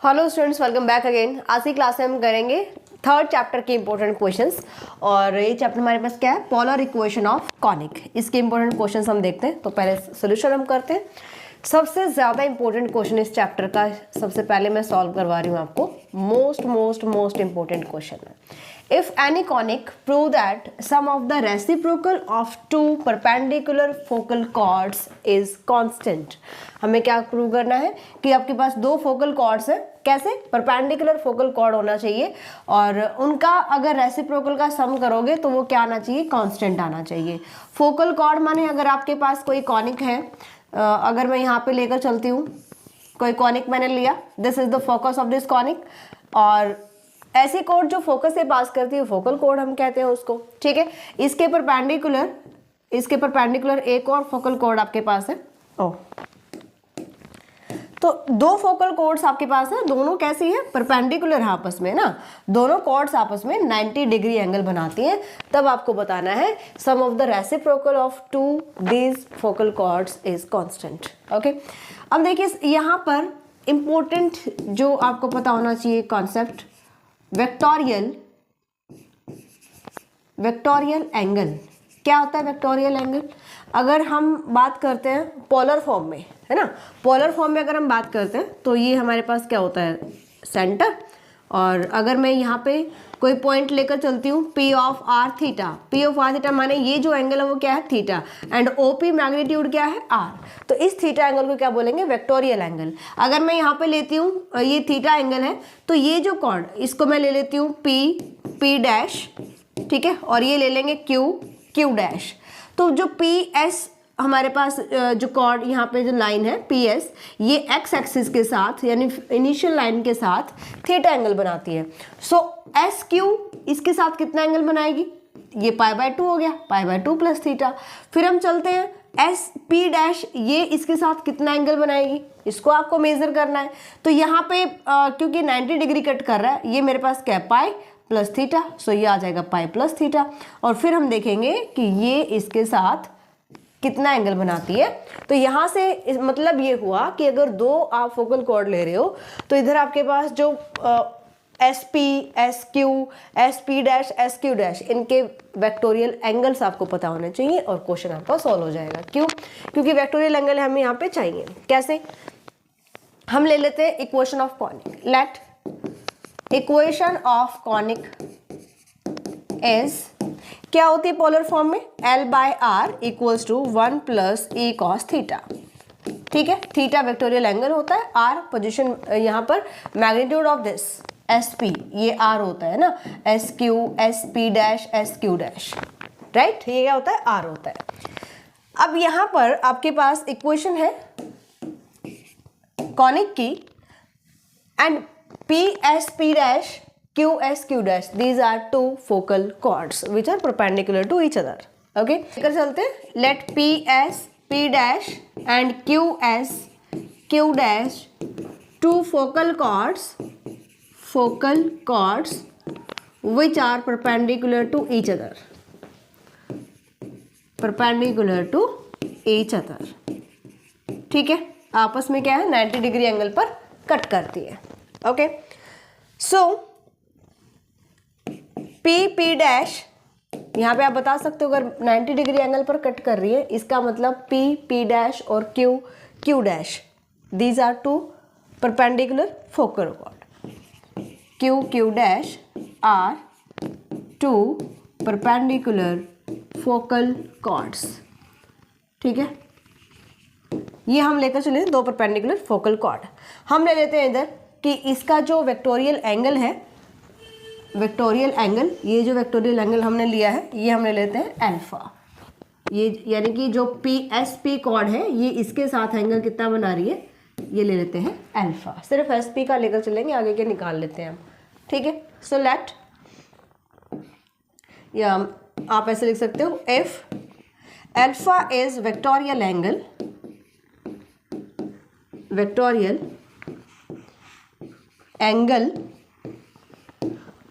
Hello students, welcome back again. आज की class में हम करेंगे थर्ड चैप्टर के इंपॉर्टेंट क्वेश्चंस। और ये चैप्टर हमारे पास क्या है? Polar equation of conic. इसके इंपॉर्टेंट क्वेश्चंस हम देखते हैं। तो पहले सोल्यूशन हम करते हैं। सबसे ज़्यादा इंपॉर्टेंट क्वेश्चन इस चैप्टर का सबसे पहले मैं सॉल्व करवा रही हूँ आपको। मोस्ट इंपॉर्टेंट क्वेश्चन है। If any conic, prove that sum of the reciprocal of two perpendicular focal chords is constant। हमें क्या प्रूव करना है कि आपके पास दो फोकल कॉर्ड्स हैं। कैसे? परपेंडिकुलर फोकल कॉर्ड होना चाहिए और उनका अगर रेसिप्रोकल का सम करोगे तो वो क्या आना चाहिए? कांस्टेंट आना चाहिए। फोकल कॉर्ड माने अगर आपके पास कोई कॉनिक है, अगर मैं यहाँ पे लेकर चलती हूँ, कोई कॉनिक मैंने लिया, this is the focus of this conic, और ऐसी कोड जो फोकस से पास करती है फोकल कोड हम कहते हैं उसको। ठीक है, इसके परपेंडिकुलर एक और फोकल कोड आपके पास है। तो दो फोकल कोड्स आपके पास है, दोनों कैसी है? परपेंडिकुलर है आपस में ना, दोनों कॉर्ड्स आपस में 90 डिग्री एंगल बनाती हैं। तब आपको बताना है sum of the reciprocal of two these focal chords is constant. Okay, अब देखिए यहाँ पर इंपॉर्टेंट जो आपको पता होना चाहिए कॉन्सेप्ट, वेक्टोरियल एंगल। क्या होता है वेक्टोरियल एंगल? अगर हम बात करते हैं पोलर फॉर्म में, है ना, पोलर फॉर्म में अगर हम बात करते हैं तो ये हमारे पास क्या होता है? सेंटर। और अगर मैं यहाँ पे कोई पॉइंट लेकर चलती हूँ P of r theta, P of r theta माने ये जो एंगल है वो क्या है? थीटा, एंड OP मैग्नीट्यूड क्या है? R। तो इस थीटा एंगल को क्या बोलेंगे? Vectorial angle. अगर मैं यहाँ पे लेती हूँ, ये थीटा एंगल है, तो ये जो कॉर्ड इसको मैं ले लेती हूँ P डैश, ठीक है, और ये ले लेंगे Q डैश। तो जो PS हमारे पास जो कॉर्ड यहाँ पे जो लाइन है PS, ये x एक्सिस के साथ यानी इनिशियल लाइन के साथ थीटा एंगल बनाती है। सो SQ इसके साथ कितना एंगल बनाएगी? ये π/2 हो गया, π/2 प्लस थीटा। फिर हम चलते हैं SP डैश, ये इसके साथ कितना एंगल बनाएगी? इसको आपको मेजर करना है। तो यहाँ पे क्योंकि 90 डिग्री कट कर रहा है, ये मेरे पास क्या है? Pi plus theta. सो ये आ जाएगा पाई प्लस थीटा। और फिर हम देखेंगे कि ये इसके साथ कितना एंगल बनाती है। तो यहाँ से मतलब ये हुआ कि अगर दो आप फोकल कॉर्ड ले रहे हो तो इधर आपके पास जो SP, SQ, SP dash, SQ dash, इनके वेक्टोरियल एंगल्स आपको पता होने चाहिए और क्वेश्चन आपका सॉल्व हो जाएगा। क्यों? क्योंकि वेक्टोरियल एंगल हमें यहाँ पे चाहिए। कैसे? हम ले लेते हैं equation of conic. Let equation of conic is, क्या होती है पोलर फॉर्म में? L/R equals to 1 plus E cos theta. ठीक है, थीटा वेक्टोरियल एंगल होता है, R पोजीशन यहाँ पर मैग्नीट्यूड ऑफ दिस SP, ये R होता है ना, SQ, SP dash, SQ dash, right, ये क्या होता है? R होता है। अब यहाँ पर आपके पास इक्वेशन है कॉनिक की, and PSP dash, QSQ dash, these are two focal chords which are perpendicular to each other. Okay, लेकर चलते हैं। Let PSP dash and QSQ dash two focal chords which are perpendicular to each other. Perpendicular to each other. ठीक है, आपस में क्या है? 90 degree angle पर कट करती है। ओके, सो P डैश, यहाँ पे आप बता सकते हो अगर 90 डिग्री एंगल पर कट कर रही है, इसका मतलब P डैश और Q dash, these are two perpendicular focal chord. Q dash are two perpendicular focal chords. ठीक है, ये हम लेकर चले दो परपेंडिकुलर फोकल कॉर्ड। हम ले लेते हैं इधर कि इसका जो वेक्टोरियल एंगल है, वेक्टोरियल एंगल, ये जो वेक्टोरियल एंगल हमने लिया है ये हम ले लेते हैं अल्फा। ये यानी कि जो PSP कॉर्ड है ये इसके साथ एंगल कितना बना रही है, ये ले लेते हैं अल्फा। सिर्फ SP का लेकर चलेंगे, आगे के निकाल लेते हैं हम। ठीक है, सो लेट, या आप ऐसे लिख सकते हो, if alpha is vectorial angle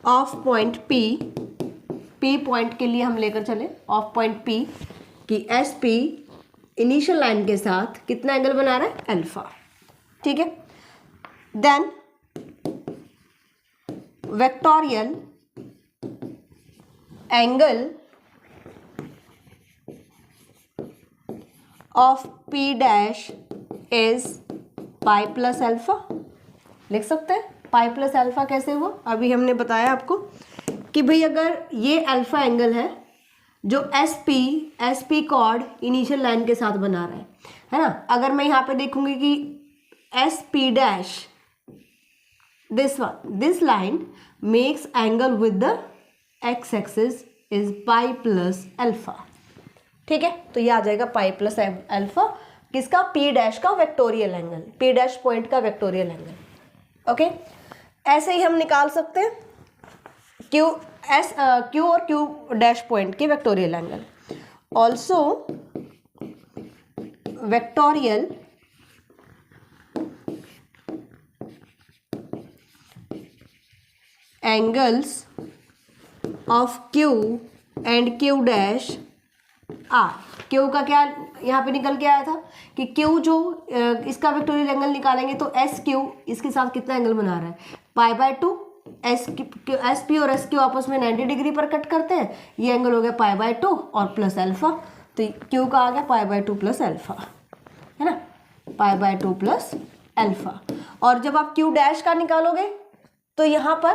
of point P point के लिए हम लेकर चले ऑफ पॉइंट P कि SP इनिशियल लाइन के साथ कितना एंगल बना रहा है? अल्फा। ठीक है, then vectorial angle of P dash is pi plus alpha. लिख सकते हैं पाई प्लस अल्फा कैसे हुआ, अभी हमने बताया आपको कि भाई अगर ये अल्फा एंगल है जो S P chord initial line के साथ बना रहा है ना। अगर मैं यहाँ पे देखूंगी कि S P dash this line makes angle with the x axis is pi plus alpha. ठीक है, तो ये आ जाएगा पाई प्लस अल्फा किसका, पी डैश का vectorial angle, P dash point का वेक्टोरियल एंगल। ओके, ऐसे ही हम निकाल सकते हैं क्यू और क्यू डैश पॉइंट के vectorial angle. Also vectorial angles of Q and Q dash are. Q का क्या यहाँ पे निकल के आया था कि क्यू जो इसका वेक्टोरियल एंगल निकालेंगे तो एस क्यू इसके साथ कितना एंगल बना रहा है, पाई बाय 2। एस पी और एस क्यू आपस में 90 डिग्री पर कट करते हैं, ये एंगल हो गया पाई बाय 2 और प्लस अल्फा, तो क्यू का आ गया पाई बाय 2 प्लस अल्फा, है ना, पाई बाय 2 प्लस अल्फा। और जब आप क्यू डैश का निकालोगे तो यहाँ पर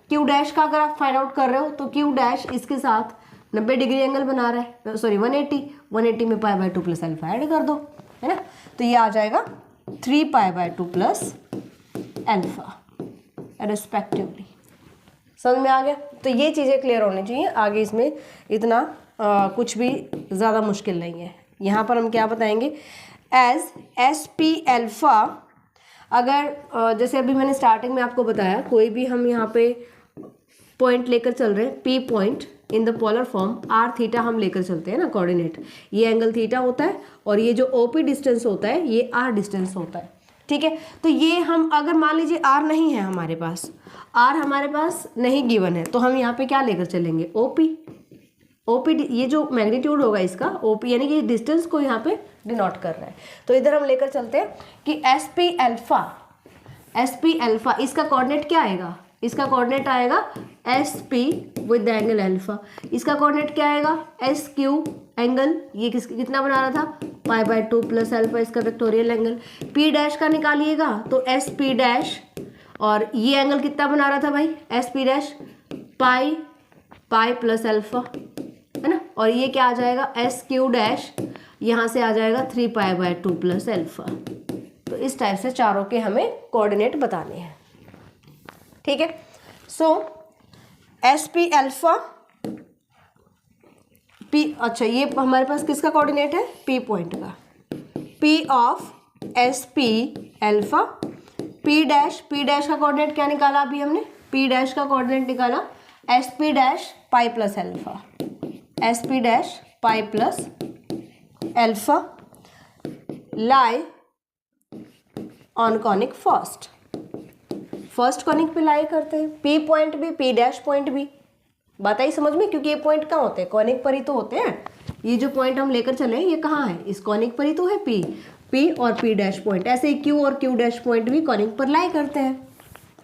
क्यू डैश का अगर आप फाइंड आउट कर रहे हो तो क्यू डैश इसके साथ 90 डिग्री एंगल बना रहा है, सॉरी 180 में पाई बाय 2 प्लस अल्फा ऐड कर दो, है ना, तो ये आ जाएगा 3 pi by 2 plus alpha respectively. समझ में आ गया, तो ये चीज़ें क्लियर होनी चाहिए, आगे इसमें इतना कुछ भी ज़्यादा मुश्किल नहीं है। यहाँ पर हम क्या बताएंगे, एज एस पी अल्फा, अगर जैसे अभी मैंने स्टार्टिंग में आपको बताया कोई भी हम यहाँ पे पॉइंट लेकर चल रहे हैं, P point in the polar form, r theta हम लेकर चलते हैं ना कोऑर्डिनेट, ये एंगल थीटा होता है और ये जो ओपी डिस्टेंस होता है ये आर डिस्टेंस होता है। ठीक है, तो ये हम अगर मान लीजिए आर नहीं है हमारे पास, आर हमारे पास नहीं गिवन है, तो हम यहाँ पे क्या लेकर चलेंगे, ओपी। ये जो मैग्नीट्यूड होगा इसका ओपी, यानी कि डिस्टेंस को यहाँ पे डिनोट कर रहा है, तो इधर हम लेकर चलते हैं कि एस पी अल्फा इसका कोऑर्डिनेट क्या आएगा, इसका कोऑर्डिनेट आएगा S P with the angle alpha, इसका कोऑर्डिनेट क्या आएगा एस क्यू एंगल, ये कितना बना रहा था पाई बाय 2 प्लस अल्फा, इसका वेक्टोरियल एंगल। पी डैश का निकालिएगा तो एस पी डैश, और ये एंगल कितना बना रहा था भाई एस पी डैश, पाई प्लस अल्फा, है ना, और ये क्या आ जाएगा एस क्यू डैश, यहाँ से आ जाएगा 3 पाई बाय 2 प्लस अल्फा। तो इस टाइप से चारों के हमें कोऑर्डिनेट बताने हैं। ठीक है, सो एस पी अल्फा पी, अच्छा ये हमारे पास किसका कोऑर्डिनेट है, पी पॉइंट का, P of S P alpha, P dash का कोऑर्डिनेट क्या निकाला अभी हमने, पी डैश का कोऑर्डिनेट निकाला S P dash pi plus alpha, S P dash pi plus alpha lie on conic first conic पे लाई करते हैं, पी पॉइंट भी पी डैश पॉइंट भी, बात आई समझ में, क्योंकि ये पॉइंट कहाँ होते हैं, कॉनिक पर ही तो होते हैं। ये जो पॉइंट हम लेकर चले ये कहाँ है, इस कॉनिक पर ही तो है, पी और पी डैश पॉइंट, ऐसे ही क्यू और क्यू डैश पॉइंट भी कॉनिक पर लाई करते हैं।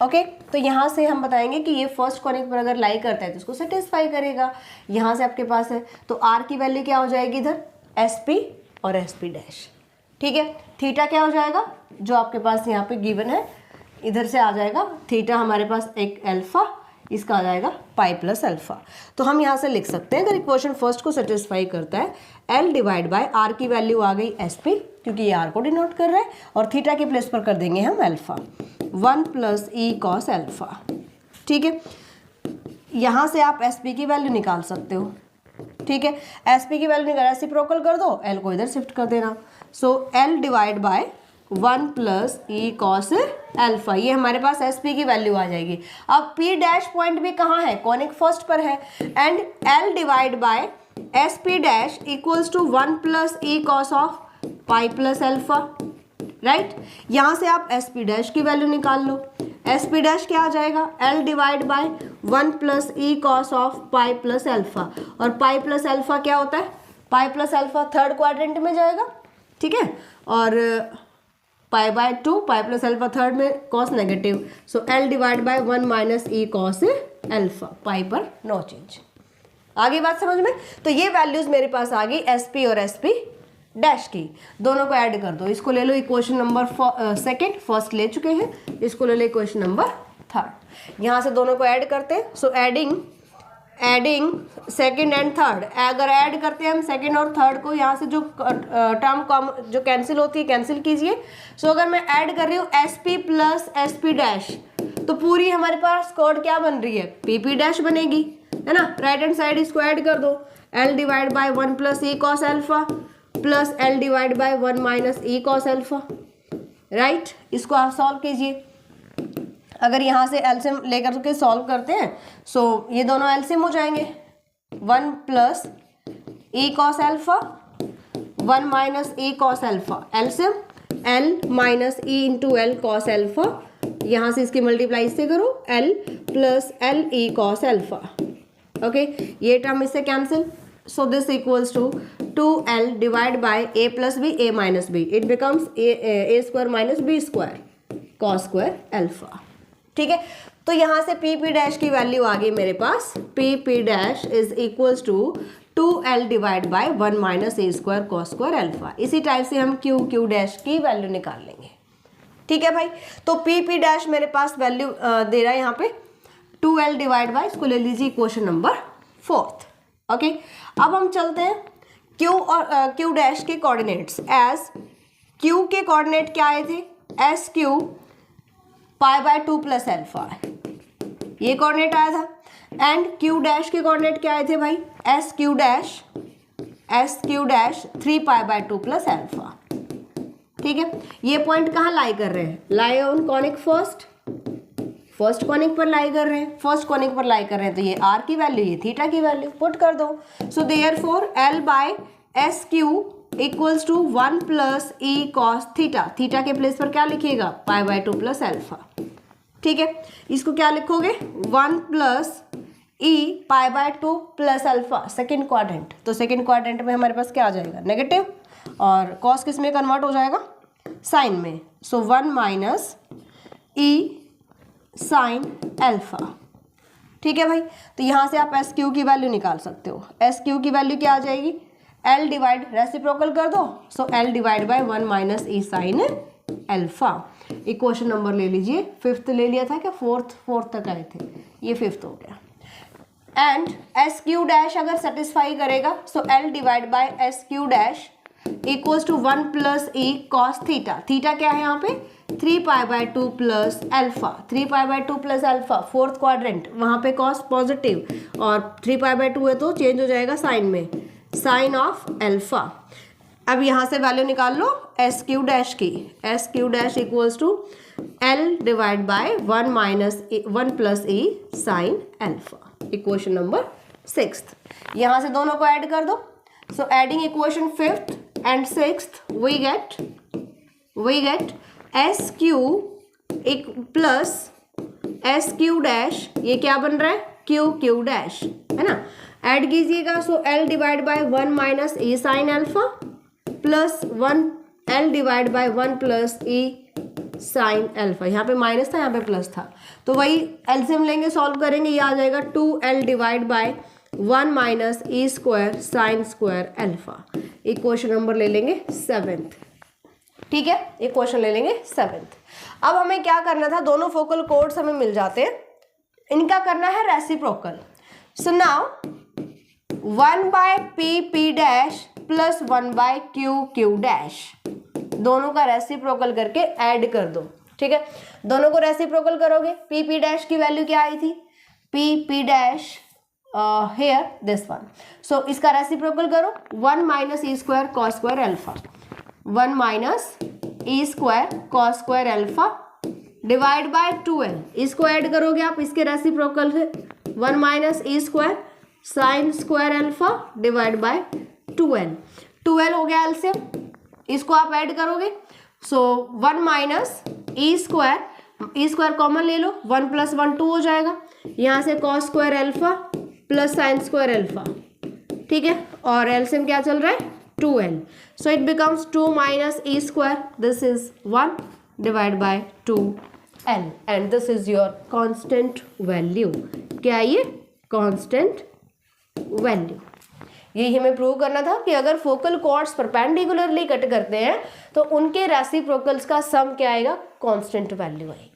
ओके, तो यहाँ से हम बताएंगे कि ये फर्स्ट कॉनिक पर अगर लाई करता है तो उसको सेटिस्फाई करेगा। यहाँ से आपके पास है तो आर की वैल्यू क्या हो जाएगी इधर, एस पी और एस पी डैश। ठीक है, थीटा क्या हो जाएगा जो आपके पास यहाँ पे गिवन है, इधर से आ जाएगा थीटा हमारे पास एक अल्फा, इसका आ जाएगा पाई प्लस अल्फा। तो हम यहाँ से लिख सकते हैं अगर इक्वेशन फर्स्ट को सेटिस्फाई करता है, एल डिवाइड बाय आर की वैल्यू आ गई एस पी, क्योंकि ये आर को डिनोट कर रहा है, और थीटा के प्लेस पर कर देंगे हम alpha, 1 plus E cos alpha. ठीक है, यहाँ से आप एस पी की वैल्यू निकाल सकते हो। ठीक है, एस पी की वैल्यू निकाल, रेसिप्रोकल कर दो, एल को इधर शिफ्ट कर देना, so L divide by 1 plus E cos alpha, ये हमारे पास एस पी की वैल्यू आ जाएगी। अब पी डैश पॉइंट भी कहाँ है, कॉनिक फर्स्ट पर है, and L divide by S P dash equals to 1 plus E cos of pi plus alpha, right. यहाँ से आप एस पी डैश की वैल्यू निकाल लो, एस पी डैश क्या आ जाएगा, L divide by 1 plus E cos of pi plus alpha, और पाई प्लस अल्फा क्या होता है, pi plus alpha third quadrant में जाएगा। ठीक है, और pi by 2, pi plus alpha third में cos negative, so L divide by 1 minus E cos alpha, pi पर नो चेंज। आगे बात समझ में? तो ये वैल्यूज मेरे पास आ गई एस पी और एस पी डैश की, दोनों को ऐड कर दो। इसको ले लो इक्वेशन नंबर सेकेंड, फर्स्ट ले चुके हैं, इसको ले लो इक्वेशन नंबर थर्ड। यहाँ से दोनों को ऐड करते हैं, so adding second and third, अगर ऐड करते हैं हम सेकेंड और थर्ड को, यहाँ से जो टर्म जो कैंसिल होती है कैंसिल कीजिए। सो अगर मैं ऐड कर रही हूँ S P plus S P dash, तो पूरी हमारे पास कोड क्या बन रही है, पी पी डैश बनेगी, है ना। राइट हैंड साइड इसको ऐड कर दो, L divide by 1 plus E cos alpha plus L divide by 1 minus E cos alpha, right. इसको आप सॉल्व कीजिए। अगर यहाँ से एलसीएम लेकर के सॉल्व करते हैं, सो ये दोनों एलसीएम हो जाएंगे, 1 plus E cos alpha 1 minus E cos alpha, LCM L minus E into L cos alpha, यहाँ से इसकी मल्टीप्लाई से करो, L plus L E cos alpha, okay. ये टर्म इससे cancel, so this equals to 2l divide by a plus B a minus B, it becomes a square minus B square cos square alpha, ठीक है। तो यहाँ से P P dash की value आ गई मेरे पास, P P dash is equals to 2l divide by 1 minus a square cos square alpha. इसी टाइप से हम क्यू क्यू डैश की वैल्यू निकाल लेंगे, ठीक है भाई। तो पी पी डैश मेरे पास वैल्यू दे रहा है यहाँ पे 2l डिवाइड बाय, इसको ले लीजिए इक्वेशन नंबर फोर्थ, ओके। अब हम चलते हैं क्यू और क्यू डैश के कोऑर्डिनेट्स, एज क्यू के कोऑर्डिनेट क्या आए थे, S Q pi by 2 plus alpha, ये कोऑर्डिनेट आया था। एंड क्यू डैश के कोऑर्डिनेट क्या आए थे भाई, S Q dash 3 pi by 2 plus alpha, ठीक है। ये पॉइंट कहाँ लाई कर रहे हैं, lie on conic first conic पर लाई कर रहे हैं, फर्स्ट कॉनिक पर लाई कर रहे हैं, तो ये आर की वैल्यू, ये थीटा की वैल्यू पुट कर दो। So therefore L by S Q equals to 1 plus E cos theta, theta के प्लेस पर क्या लिखिएगा, पाई बाय 2 प्लस अल्फा, ठीक है। इसको क्या लिखोगे, 1 plus E pi by 2 plus alpha, second quadrant, तो सेकेंड क्वाड्रेंट में हमारे पास क्या आ जाएगा, नेगेटिव, और कॉस किस में कन्वर्ट हो जाएगा, साइन में। सो 1 माइनस ई साइन अल्फा, ठीक है भाई। तो यहाँ से आप एस क्यू की वैल्यू निकाल सकते हो, एस क्यू की वैल्यू क्या आ जाएगी, एल डिवाइड रेसिप्रोकल कर दो, so L divide by 1 minus E sine alpha. Equation number ले लीजिए, फिफ्थ ले लिया था क्या, फोर्थ तक आए थे, ये फिफ्थ हो गया। एंड एस क्यू डैश अगर सेटिस्फाई करेगा, so L divide by S Q dash equals to 1 plus E cos theta, theta क्या है यहाँ पे 3 pi by 2 plus alpha, 3 pi by 2 plus alpha, fourth quadrant, वहाँ पे कॉस पॉजिटिव, और 3 pi by 2 है तो चेंज हो जाएगा साइन में, साइन ऑफ अल्फा। अब यहाँ से वैल्यू निकाल लो एस क्यू डैश की, S Q dash equals to L divide by 1 minus 1 plus E sine alpha, equation number 6। यहाँ से दोनों को ऐड कर दो, so adding equation 5th and 6th we get S Q एक प्लस एस क्यू डैश, ये क्या बन रहा है, क्यू क्यू डैश, है ना। ऐड कीजिएगा, so L divide by 1 minus E sine alpha plus 1 L divide by 1 plus E sine alpha, यहाँ पे माइनस था यहाँ पे प्लस था, तो वही एलसीएम लेंगे, सॉल्व करेंगे, ये आ जाएगा 2l divide by 1 minus E square sine square alpha. Equation number ले लेंगे 7th, ठीक है, इक्वेशन ले लेंगे 7th। अब हमें क्या करना था, दोनों फोकल कोड्स हमें मिल जाते हैं, इनका करना है reciprocal. So now 1 by P P dash plus 1 by Q Q dash, दोनों का रेसिप्रोकल करके ऐड कर दो, ठीक है। दोनों को रेसिप्रोकल करोगे, पी पी डैश की वैल्यू क्या आई थी, P P dash here this one, so इसका रेसिप्रोकल करो, 1 minus E square cos square alpha, 1 minus E square cos square alpha divide by 2l, इसको ऐड करोगे आप इसके रेसिप्रोकल से, 1 minus E square sine square alpha divide by 2l हो गया LCM, इसको आप ऐड करोगे, सो 1 माइनस ई स्क्वायर कॉमन ले लो, 1 प्लस 1 2 हो जाएगा, यहाँ से cos square alpha plus sine square alpha, ठीक है। और एलसीएम क्या चल रहा है 2l. So it becomes 2 minus e square. This is 1 divided by 2l and this is your constant value. क्या ये constant value. यही हमें प्रूव करना था कि अगर फोकल कॉर्ड्स परपेंडिकुलरली कट करते हैं तो उनके रेसिप्रोकल्स का सम क्या आएगा, कांस्टेंट वैल्यू आएगी.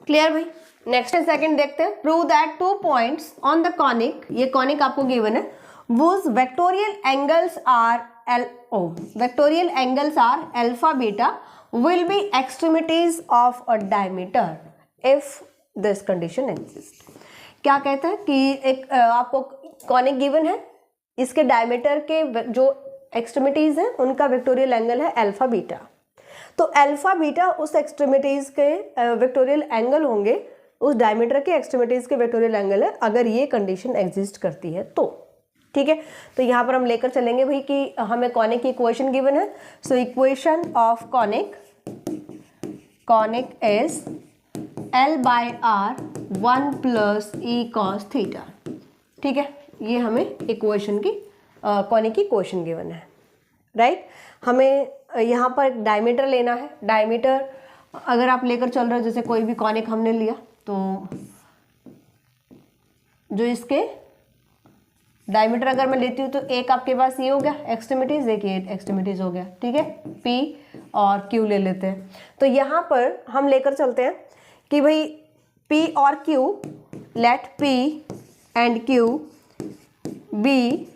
क्लियर भाई. नेक्स्ट एंड सेकंड देखते हैं. Prove that 2 points on the conic, ये कॉनिक आपको गिवन है, whose vectorial angles are alpha beta will be extremities of a diameter if this condition exists. क्या कहता है कि एक आपको कॉनिक गिवन है, इसके डायमीटर के जो एक्सट्रीमिटीज हैं उनका वेक्टोरियल एंगल है अल्फा बीटा. तो अल्फा बीटा उस एक्सट्रीमिटीज के वेक्टोरियल एंगल होंगे, उस डायमीटर के एक्सट्रीमिटीज के वेक्टोरियल एंगल है अगर ये कंडीशन एग्जिस्ट करती है तो. ठीक है, तो यहाँ पर हम लेकर चलेंगे भाई कि हमें कॉनिक की इक्वेशन गिवन है. So equation of conic is L by r 1 plus E cos theta. ठीक है, ये हमें इक्वेशन की कॉनिक की इक्वेशन गिवन है. राइट, हमें यहाँ पर डायमीटर लेना है. डायमीटर अगर आप लेकर चल रहे हो, जैसे कोई भी कॉनिक हमने लिया तो जो इसके डायमीटर अगर मैं लेती हूँ तो एक आपके पास ये हो गया एक्सट्रीमिटीज, एक ये एक्सट्रीमिटीज हो गया. ठीक है, P और Q ले लेते हैं. तो यहाँ पर हम लेकर चलते हैं कि भाई P और Q, let P and Q be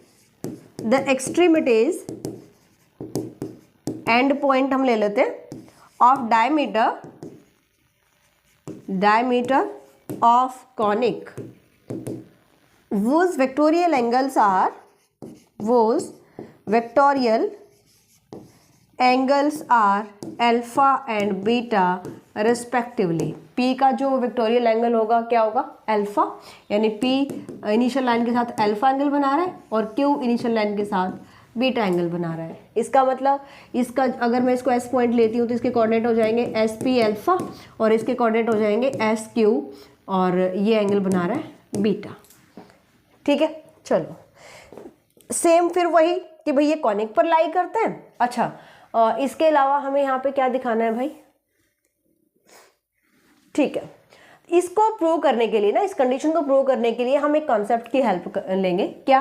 the extremities, end point हम ले लेते हैं of diameter of conic whose vectorial angles are alpha and beta respectively. P का जो वेक्टोरियल एंगल होगा क्या होगा, अल्फा, यानी P इनिशियल लाइन के साथ अल्फा एंगल बना रहा है और Q इनिशियल लाइन के साथ बीटा एंगल बना रहा है. इसका मतलब इसका अगर मैं इसको S पॉइंट लेती हूँ तो इसके कोऑर्डिनेट हो जाएंगे SP अल्फा और इसके कोऑर्डिनेट हो जाएंगे SQ और ये एंगल बना रहा है बीटा. ठीक है, चलो सेम फिर वही कि भाई ये कॉनिक पर लाई करते हैं. अच्छा, इसके अलावा हमें यहाँ पे क्या दिखाना है भाई. ठीक है, इसको प्रूव करने के लिए ना, इस कंडीशन को प्रूव करने के लिए हम एक कॉन्सेप्ट की हेल्प लेंगे. क्या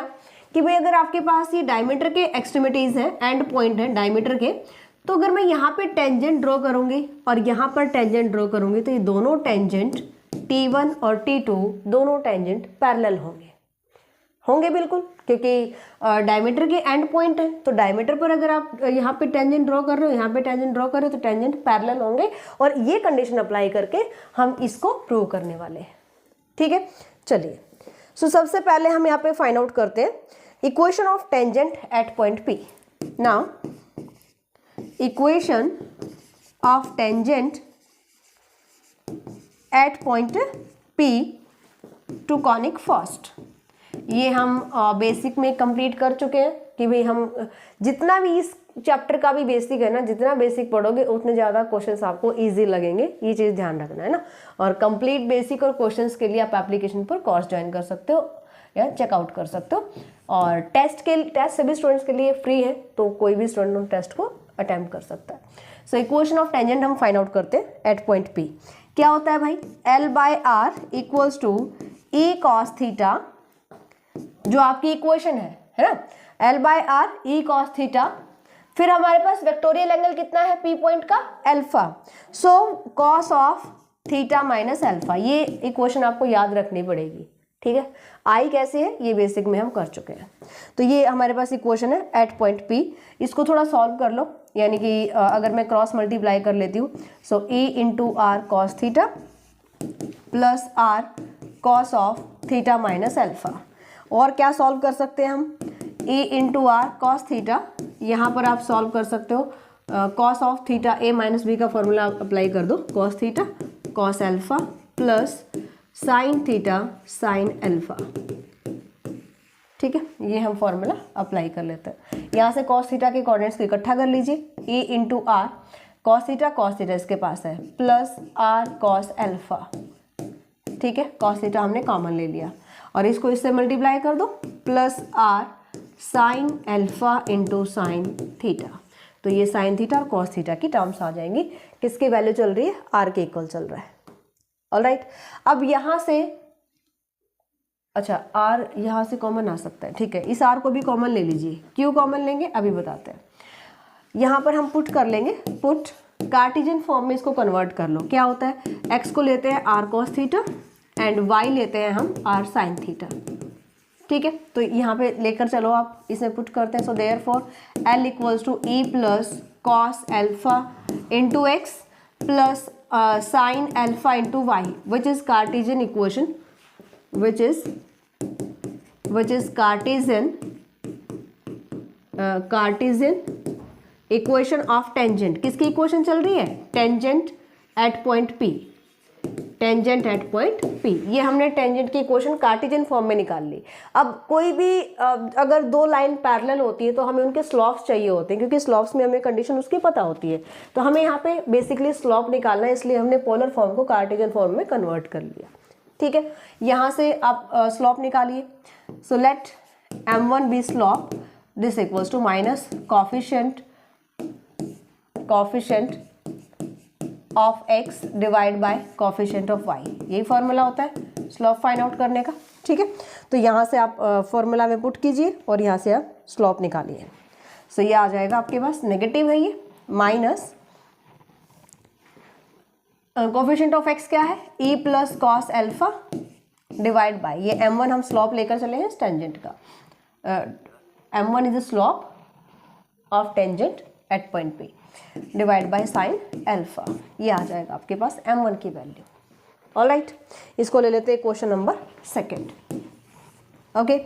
कि भाई अगर आपके पास ये डायमीटर के एक्सट्रीमिटीज हैं, एंड पॉइंट है डायमीटर के, तो अगर मैं यहाँ पे टेंजेंट ड्रॉ करूंगी और यहाँ पर टेंजेंट ड्रॉ करूंगी तो ये दोनों टेंजेंट T1 और T2 दोनों टेंजेंट पैरेलल होंगे बिल्कुल, क्योंकि डायमीटर के एंड पॉइंट है. तो डायमीटर पर अगर आप यहाँ पे टेंजेंट ड्रॉ कर रहे हो, यहाँ पे टेंजेंट ड्रॉ कर रहे हो तो टेंजेंट पैरेलल होंगे और ये कंडीशन अप्लाई करके हम इसको प्रूव करने वाले हैं. ठीक है, चलिए. सो सबसे पहले हम यहाँ पे फाइंड आउट करते हैं equation of tangent at point P. Now equation of tangent at point P to conic first. ये हम बेसिक में कंप्लीट कर चुके हैं कि भाई हम जितना भी इस चैप्टर का भी बेसिक है ना, जितना बेसिक पढ़ोगे उतने ज़्यादा क्वेश्चंस आपको इजी लगेंगे. ये चीज़ ध्यान रखना है ना. और कंप्लीट बेसिक और क्वेश्चंस के लिए आप एप्लीकेशन पर कोर्स ज्वाइन कर सकते हो या चेकआउट कर सकते हो. और टेस्ट सभी स्टूडेंट्स के लिए फ्री है, तो कोई भी स्टूडेंट टेस्ट को अटेम्प्ट कर सकता है. सो इक्वेशन ऑफ टेंजेंट हम फाइंड आउट करते हैं एट पॉइंट P. क्या होता है भाई, L by r equals to E cos theta, जो आपकी इक्वेशन है ना, L by r E cos theta. फिर हमारे पास वेक्टोरियल एंगल कितना है P पॉइंट का, alpha. So cos of theta minus alpha. ये इक्वेशन आपको याद रखनी पड़ेगी. ठीक है, आई कैसे है ये बेसिक में हम कर चुके हैं. तो ये हमारे पास इक्वेशन है एट पॉइंट P. इसको थोड़ा सॉल्व कर लो, यानी कि अगर मैं क्रॉस मल्टीप्लाई कर लेती हूँ, so E into r cos theta plus r cos of theta minus alpha. और क्या सॉल्व कर सकते हैं हम, E into r cos theta. यहाँ पर आप सॉल्व कर सकते हो cos of theta A minus B का फॉर्मूला अप्लाई कर दो, cos theta cos alpha plus sine theta sine alpha. ठीक है, ये हम फॉर्मूला अप्लाई कर लेते हैं. यहाँ से कॉस थीटा के कोऑर्डिनेट्स को इकट्ठा कर लीजिए. E into r cos theta इसके पास है प्लस आर कॉस अल्फा. ठीक है, कॉस थीटा हमने कॉमन ले लिया और इसको इससे मल्टीप्लाई कर दो, plus r sine alpha into sine theta. तो ये साइन थीटा और कॉस थीटा की टर्म्स आ जाएंगी। किसकी वैल्यू चल रही है? आर के इक्वल चल रहा है। ऑलराइट, अब यहाँ से अच्छा आर यहाँ से कॉमन आ सकता है, ठीक है, इस आर को भी कॉमन ले लीजिए। क्यों कॉमन लेंगे अभी बताते हैं। यहाँ पर हम पुट कर लेंगे, पुट कार्टेशियन फॉर्म में इसको कन्वर्ट कर लो। क्या होता है? एक्स को लेते हैं r cos theta and y लेते हैं हम आर साइन थीटा, ठीक है। तो यहाँ पे लेकर चलो आप, इसमें पुट करते हैं। So therefore L equals to E plus cos alpha into x plus sine alpha into y, which is Cartesian equation, which is Cartesian equation of tangent. किसकी इक्वेशन चल रही है? Tangent at point P, tangent at point P। ये हमने tangent की equation Cartesian form में निकाल ली। अब कोई भी अगर दो लाइन पैरेलल होती है तो हमें उनके स्लॉप्स चाहिए होते हैं, क्योंकि स्लॉप्स में हमें कंडीशन उसकी पता होती है। तो हमें यहाँ पे बेसिकली स्लॉप निकालना है, इसलिए हमने पोलर फॉर्म को कार्टेशियन फॉर्म में कन्वर्ट कर लिया, ठीक है। यहाँ से आप स्लॉप निकालिए। So let m1 be slope, this equals to minus coefficient of x divide by coefficient of y। यही फॉर्मूला होता है स्लॉप फाइंड आउट करने का, ठीक है। तो यहाँ से आप फॉर्मूला में पुट कीजिए और यहाँ से आप स्लॉप निकालिए। सो ये आ जाएगा आपके पास, नेगेटिव है ये, माइनस कोफिशिएंट ऑफ x क्या है? e plus cos alpha divide by, ये m1 हम स्लॉप लेकर चले हैं टेंजेंट का। m1 is the slope of tangent at point P divide by sine alpha. ये आ जाएगा आपके पास m1 की वैल्यू। ऑलराइट, इसको ले लेते हैं क्वेश्चन नंबर सेकेंड। ओके,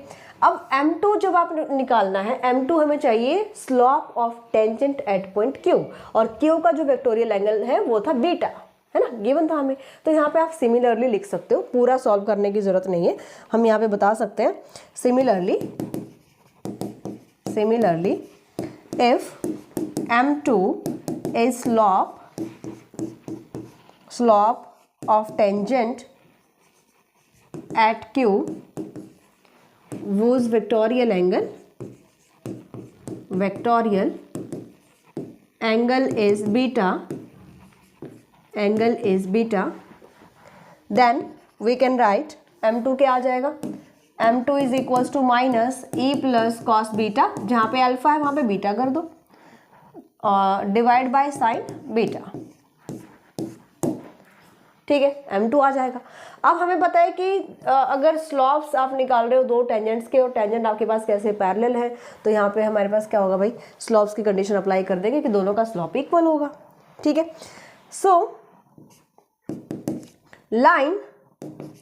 अब m2 जब आप निकालना है, m2 हमें चाहिए slope of tangent at point Q, और Q का जो वेक्टोरियल एंगल है वो था बीटा, है ना, गिवन था हमें। तो यहाँ पे आप सिमिलरली लिख सकते हो, पूरा सॉल्व करने की जरूरत नहीं है। हम यहाँ पे बता सकते हैं similarly if m2 is slope of tangent eight Q whose vectorial angle is beta, then we can write m2 क्या आ जाएगा? m2 is equals to minus E plus cos beta, जहाँ पे अल्फा है वहाँ पे बीटा कर दो, डिवाइड बाय साइन बीटा, ठीक है। m2 आ जाएगा। अब हमें पता है कि अगर स्लॉप्स आप निकाल रहे हो दो टेंजेंट्स के और टेंजेंट आपके पास कैसे पैरेलल है, तो यहाँ पे हमारे पास क्या होगा भाई? स्लॉप्स की कंडीशन अप्लाई कर देंगे कि दोनों का स्लॉप इक्वल होगा, ठीक है। सो line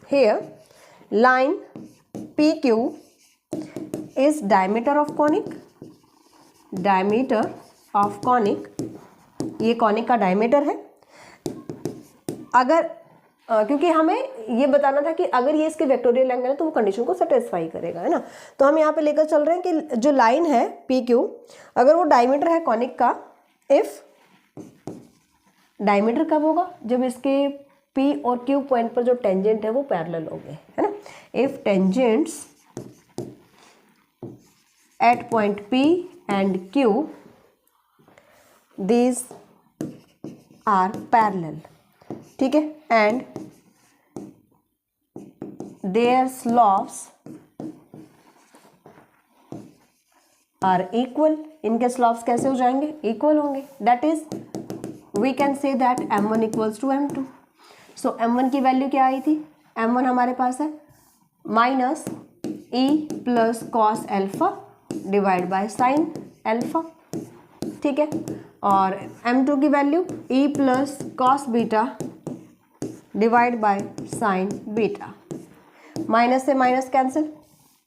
here, line PQ is diameter of conic, ये कॉनिक का डायमीटर है। अगर क्योंकि हमें ये बताना था कि अगर ये इसके वेक्टोरियल एंगल है तो वो कंडीशन को सेटिस्फाई करेगा, है ना। तो हम यहाँ पे लेकर चल रहे हैं कि जो लाइन है PQ, अगर वो डायमीटर है कॉनिक का, इफ डायमीटर कब होगा? जब इसके P और Q पॉइंट पर जो टेंजेंट है वो पैरेलल हो गए, है ना। If tangents at point P and Q these are parallel, ठीक है, and their slopes are equal. इनके स्लॉप्स कैसे हो जाएंगे? इक्वल होंगे। That is we can say that m1 equals to m2। So m1 की वैल्यू क्या आई थी? m1 हमारे पास है minus e plus cos alpha divide by sine alpha, ठीक है। और m2 की value e plus cos beta divide by sine beta. Minus से माइनस कैंसिल,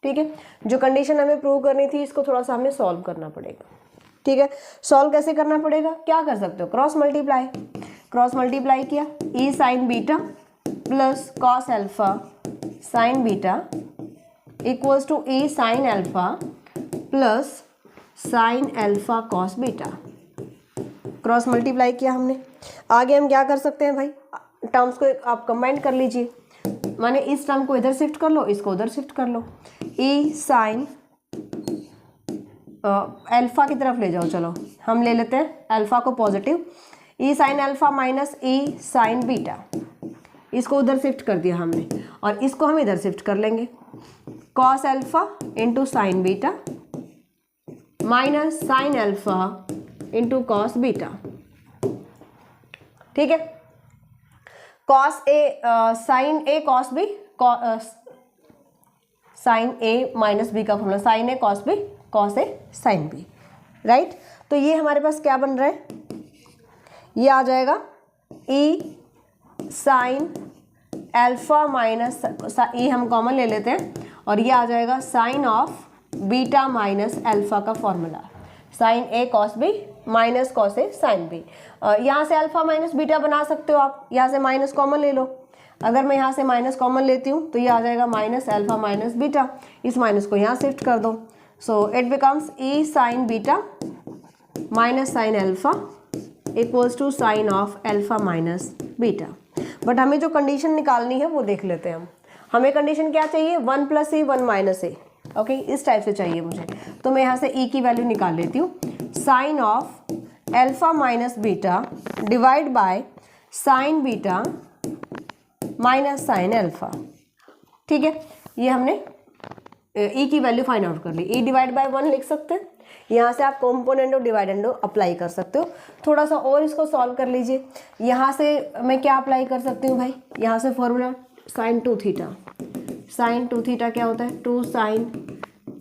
ठीक है। जो कंडीशन हमें प्रूव करनी थी इसको थोड़ा सा हमें सॉल्व करना पड़ेगा, ठीक है। सॉल्व कैसे करना पड़ेगा? क्या कर सकते हो? क्रॉस मल्टीप्लाई किया, e sine beta plus cos alpha sine beta equals to e sine alpha plus sine alpha cos beta. Cross multiply किया हमने। आगे हम क्या कर सकते हैं भाई? टर्म्स को आप कंबाइन कर लीजिए, माने इस टर्म को इधर शिफ्ट कर लो, इसको उधर शिफ्ट कर लो। e साइन अल्फा की तरफ ले जाओ, चलो हम ले लेते हैं अल्फा को पॉजिटिव, ई sine alpha minus E sine beta, इसको उधर शिफ्ट कर दिया हमने और इसको हम इधर शिफ्ट कर लेंगे, cos alpha into sign beta minus sine alpha into cos beta. ठीक है, cos A sign A cos B, sign A minus B का formula, sine A cos B cos A sine B, right. तो ये हमारे पास क्या बन रहा है, ये आ जाएगा E sine alpha minus, E हम कॉमन ले लेते हैं और ये आ जाएगा sine of beta minus alpha का formula, sine A cos B minus cos A sine B. यहाँ से अल्फा माइनस बीटा बना सकते हो आप, यहाँ से माइनस कॉमन ले लो, अगर मैं यहाँ से माइनस कॉमन लेती हूँ तो ये आ जाएगा माइनस अल्फा माइनस बीटा, इस माइनस को यहाँ शिफ्ट कर दो, so it becomes E sine beta minus sine alpha equals to sine of alpha minus beta. But हमें जो कंडीशन निकालनी है वो देख लेते हैं हम, हमें कंडीशन क्या चाहिए, 1 + ए 1 - ए, ओके, इस टाइप से चाहिए मुझे। तो मैं यहाँ से ई की वैल्यू निकाल लेती हूँ, sine of alpha minus beta divide by sine beta minus sine alpha. ठीक है, ये हमने ई की वैल्यू फाइंड आउट कर ली, ई डिवाइड बाय 1 लिख सकते हैं, यहाँ से आप कॉम्पोनेंडो डिवाइडेंडो अप्लाई कर सकते हो। थोड़ा सा और इसको सॉल्व कर लीजिए, यहाँ से मैं क्या अप्लाई कर सकती हूँ भाई, यहाँ से formula sine 2 theta, sine 2 theta क्या होता है, 2 sine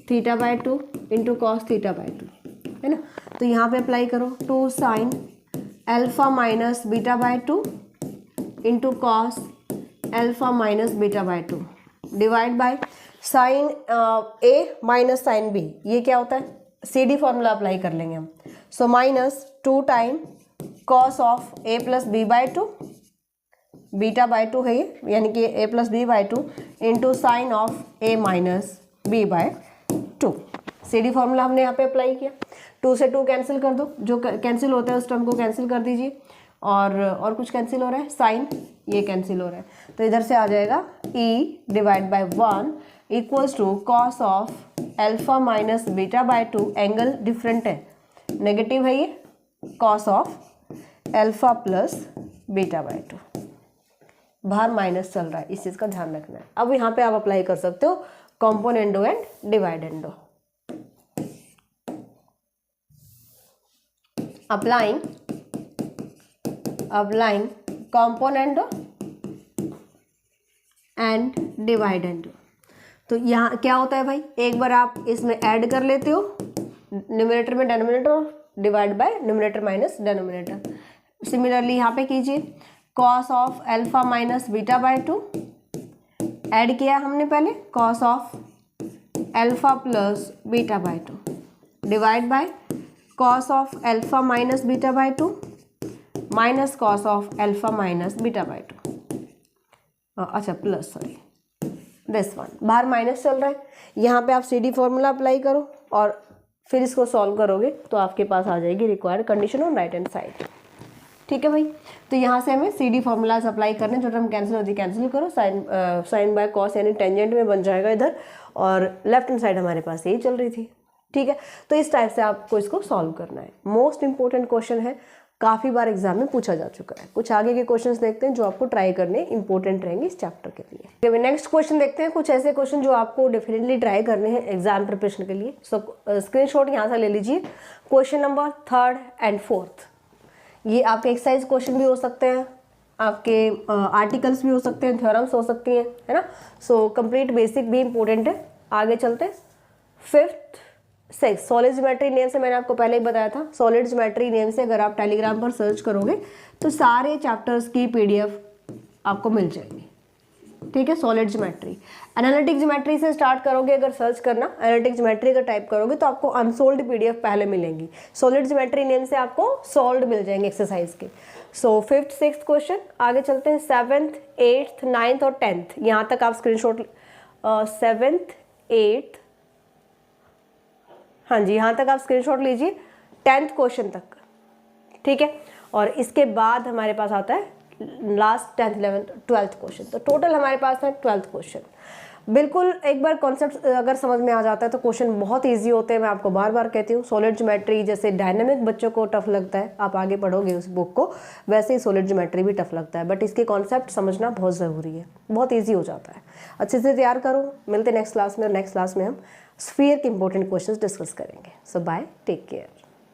theta by 2 into cos theta by 2, है ना। तो यहाँ पे अप्लाई करो 2 sine alpha minus beta by 2 into cos alpha minus beta by 2 divide by sine A minus sine B, ये क्या होता है, सी डी फॉर्मूला अप्लाई कर लेंगे हम, so minus 2 time cos of A plus B by 2, beta by 2 है ये, यानी कि A plus B by 2 into sine of A minus B by 2। C D formula हमने यहाँ पे अप्लाई किया, 2 से 2 कैंसिल कर दो, जो कैंसिल होता है उस टर्म को कैंसिल कर दीजिए, और कुछ कैंसिल हो रहा है, साइन ये कैंसिल हो रहा है, तो इधर से आ जाएगा E divide by 1 equals to cos of alpha minus beta by 2, angle different है, नेगेटिव है ये, cos of alpha plus beta by 2, बाहर माइनस चल रहा है, इस चीज़ का ध्यान रखना है। अब यहाँ पे आप अप्लाई कर सकते हो componendo and dividendo, applying componendo and dividendo. तो यहाँ क्या होता है भाई, एक बार आप इसमें ऐड कर लेते हो, न्यूमरेटर में denominator, divide by numerator minus denominator. Similarly यहाँ पे कीजिए cos of alpha minus beta by 2, add किया हमने पहले cos of alpha plus beta by 2 divide by cos of alpha minus beta by 2 minus cos of alpha minus beta by 2, अच्छा plus, sorry this one, बाहर minus चल रहा है, यहाँ पे आप सी डी फॉर्मूला अप्लाई करो और फिर इसको सॉल्व करोगे तो आपके पास आ जाएगी required condition on right hand side. ठीक है भाई, तो यहाँ से हमें सी डी फॉर्मूलाज अप्लाई करने, जो टर्म कैंसिल होती है कैंसिल करो, साइन बाय कॉस यानी टेंजेंट में बन जाएगा इधर, और लेफ्ट हैंड साइड हमारे पास यही चल रही थी। ठीक है, तो इस टाइप से आपको इसको सॉल्व करना है। मोस्ट इंपॉर्टेंट क्वेश्चन है, काफ़ी बार एग्जाम में पूछा जा चुका है। कुछ आगे के क्वेश्चंस देखते हैं जो आपको ट्राई करने इंपॉर्टेंट रहेंगे इस चैप्टर के लिए। नेक्स्ट क्वेश्चन देखते हैं, कुछ ऐसे क्वेश्चन जो आपको डेफिनेटली ट्राई करने हैं एग्जाम प्रिपरेशन के लिए। सो स्क्रीनशॉट यहाँ से ले लीजिए, question number 3rd and 4th, ये आपके एक्सरसाइज क्वेश्चन भी हो सकते हैं, आपके आर्टिकल्स भी हो सकते हैं, थ्योरम्स हो सकती हैं, है ना। सो कंप्लीट बेसिक भी इंपॉर्टेंट है। आगे चलते हैं 5th 6 सॉलिड ज्योमेट्री नेम से मैंने आपको पहले ही बताया था। सॉलिड ज्योमेट्री नेम से अगर आप टेलीग्राम पर सर्च करोगे तो सारे चैप्टर्स की पीडीएफ आपको मिल जाएगी। ठीक है, सॉलिड ज्योमेट्री। एनालिटिक ज्योमेट्री से स्टार्ट करोगे अगर सर्च करना, एनालिटिक ज्योमेट्री अगर टाइप करोगे तो आपको अनसोल्ड पीडीएफ पहले मिलेंगी। सॉलिड ज्योमेट्री नेम से आपको सॉल्व्ड मिल जाएंगे एक्सरसाइज के। सो 5th 6th क्वेश्चन। आगे चलते हैं 7th 8th 9th और 10th। यहाँ तक आप स्क्रीनशॉट 7th 8th, हाँ जी, यहाँ तक आप स्क्रीनशॉट लीजिए 10th क्वेश्चन तक। ठीक है, और इसके बाद हमारे पास आता है last 10th 11th 12th question. तो टोटल हमारे पास है 12th क्वेश्चन। बिल्कुल एक बार कॉन्सेप्ट अगर समझ में आ जाता है तो क्वेश्चन बहुत इजी होते हैं। मैं आपको बार बार कहती हूँ, सॉलिड ज्योमेट्री जैसे डायनेमिक बच्चों को टफ लगता है, आप आगे पढ़ोगे उस बुक को, वैसे ही सॉलिड ज्योमेट्री भी टफ लगता है, बट इसके कॉन्सेप्ट समझना बहुत ज़रूरी है, बहुत ईजी हो जाता है। अच्छे से तैयार करो, मिलते नेक्स्ट क्लास में, और नेक्स्ट क्लास में हम स्फीयर के इंपॉर्टेंट क्वेश्चन डिस्कस करेंगे। सो बाय, टेक केयर।